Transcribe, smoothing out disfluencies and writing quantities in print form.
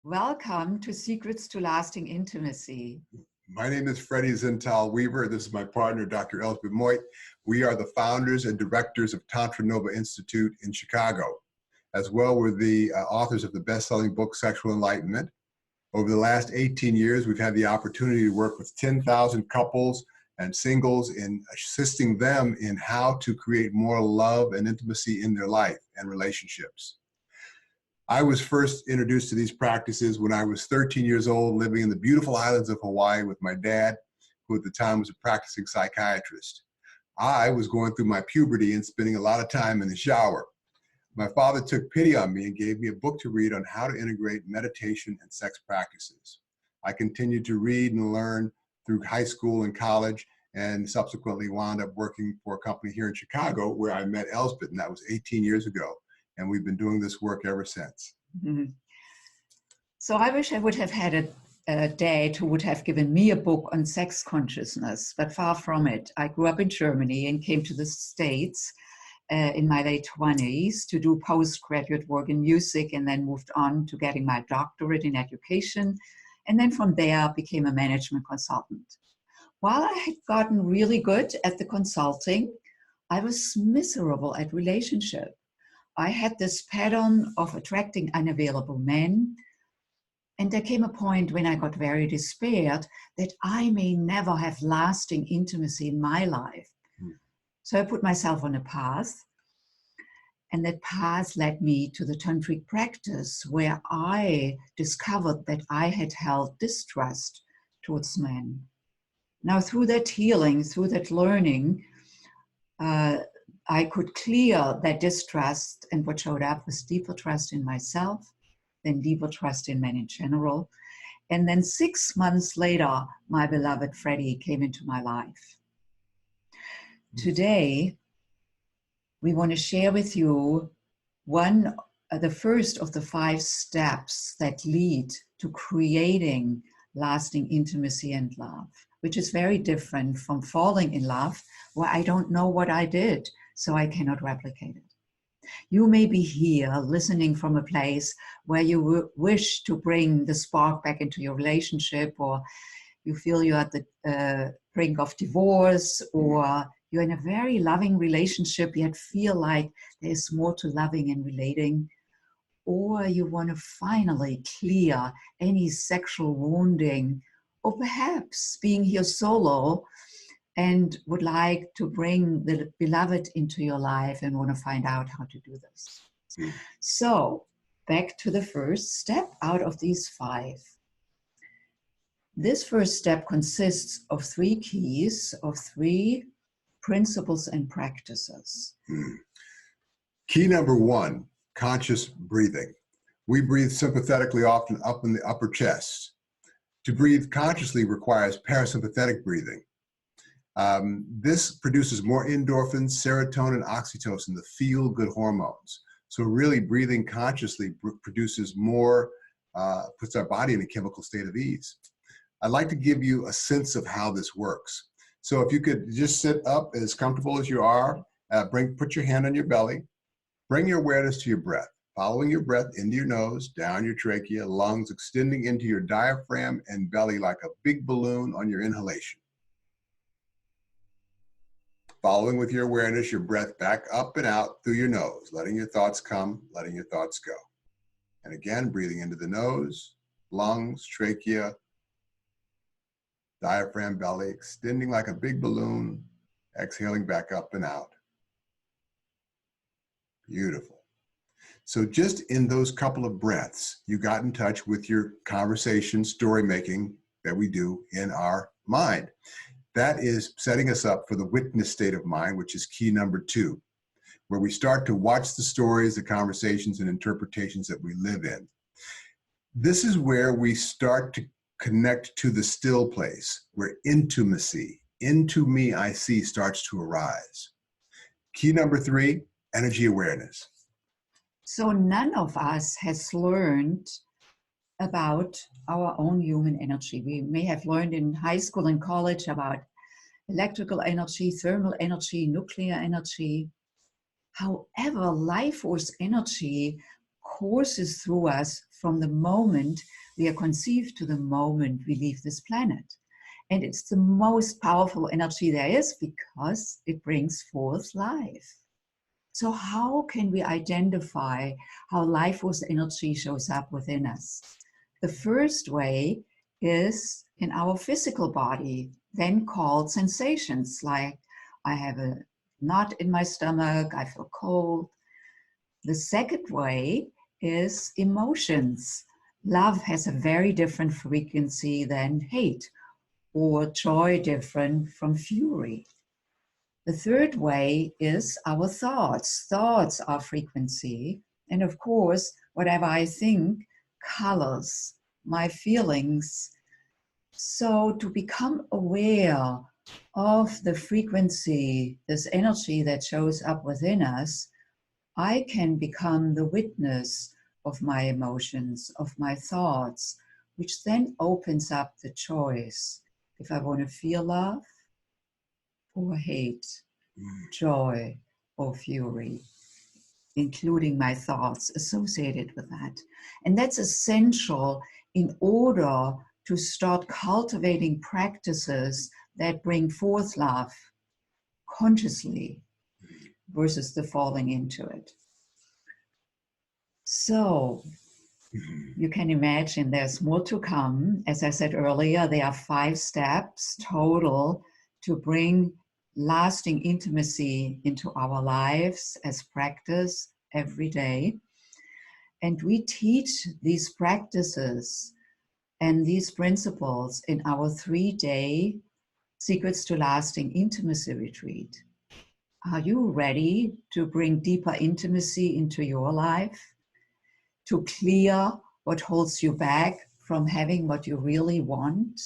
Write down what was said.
Welcome to Secrets to Lasting Intimacy. My name is Freddie Zintal Weaver. This is my partner, Dr. Elspeth Moit. We are the founders and directors of Tantra Nova Institute in Chicago. As well, we're the authors of the best-selling book, Sexual Enlightenment. Over the last 18 years, we've had the opportunity to work with 10,000 couples and singles in assisting them in how to create more love and intimacy in their life and relationships. I was first introduced to these practices when I was 13 years old, living in the beautiful islands of Hawaii with my dad, who at the time was a practicing psychiatrist. I was going through my puberty and spending a lot of time in the shower. My father took pity on me and gave me a book to read on how to integrate meditation and sex practices. I continued to read and learn through high school and college, and subsequently wound up working for a company here in Chicago where I met Elspeth, and that was 18 years ago. And we've been doing this work ever since. Mm-hmm. So I wish I would have had a dad who would have given me a book on sex consciousness, but far from it. I grew up in Germany and came to the States in my late 20s to do postgraduate work in music, and then moved on to getting my doctorate in education. And then from there, I became a management consultant. While I had gotten really good at the consulting, I was miserable at relationship. I had this pattern of attracting unavailable men, and there came a point when I got very despaired that I may never have lasting intimacy in my life. So I put myself on a path, and that path led me to the tantric practice, where I discovered that I had held distrust towards men. Now, through that healing, through that learning, I could clear that distrust, and what showed up was deeper trust in myself, then deeper trust in men in general. And then 6 months later, my beloved Freddie came into my life. Today, we want to share with you the first of the 5 steps that lead to creating lasting intimacy and love, which is very different from falling in love, where I don't know what I did, so I cannot replicate it. You may be here listening from a place where you wish to bring the spark back into your relationship, or you feel you're at the brink of divorce, or you're in a very loving relationship yet feel like there's more to loving and relating, or you want to finally clear any sexual wounding, or perhaps being here solo and would like to bring the beloved into your life and want to find out how to do this. So, back to the first step out of these 5. This first step consists of 3 keys, of 3 principles and practices. Key number 1, conscious breathing. We breathe sympathetically, often up in the upper chest. To breathe consciously requires parasympathetic breathing. This produces more endorphins, serotonin, oxytocin, the feel-good hormones. So really breathing consciously produces more, puts our body in a chemical state of ease. I'd like to give you a sense of how this works. So if you could just sit up as comfortable as you are, put your hand on your belly, bring your awareness to your breath, following your breath into your nose, down your trachea, lungs extending into your diaphragm and belly like a big balloon on your inhalation. Following with your awareness, your breath back up and out through your nose, letting your thoughts come, letting your thoughts go. And again, breathing into the nose, lungs, trachea, diaphragm, belly, extending like a big balloon, exhaling back up and out. Beautiful. So just in those couple of breaths, you got in touch with your conversation, story making that we do in our mind. That is setting us up for the witness state of mind, which is key number 2, where we start to watch the stories, the conversations, and interpretations that we live in. This is where we start to connect to the still place, where intimacy, into me I see, starts to arise. Key number 3, energy awareness. So none of us has learned about our own human energy. We may have learned in high school and college about electrical energy, thermal energy, nuclear energy. However, life force energy courses through us from the moment we are conceived to the moment we leave this planet. And it's the most powerful energy there is because it brings forth life. So how can we identify how life force energy shows up within us? The first way is in our physical body, then called sensations, like I have a knot in my stomach, I feel cold. The second way is emotions. Love has a very different frequency than hate, or joy different from fury. The third way is our thoughts. Thoughts are frequency. And of course, whatever I think colors my feelings. So to become aware of the frequency, this energy that shows up within us, I can become the witness of my emotions, of my thoughts, which then opens up the choice if I want to feel love or hate, joy or fury, including my thoughts associated with that. And that's essential in order to start cultivating practices that bring forth love consciously versus the falling into it. So you can imagine there's more to come. As I said earlier, there are 5 steps total to bring lasting intimacy into our lives as practice every day. And we teach these practices and these principles in our 3-day Secrets to Lasting Intimacy retreat. Are you ready to bring deeper intimacy into your life? To clear what holds you back from having what you really want?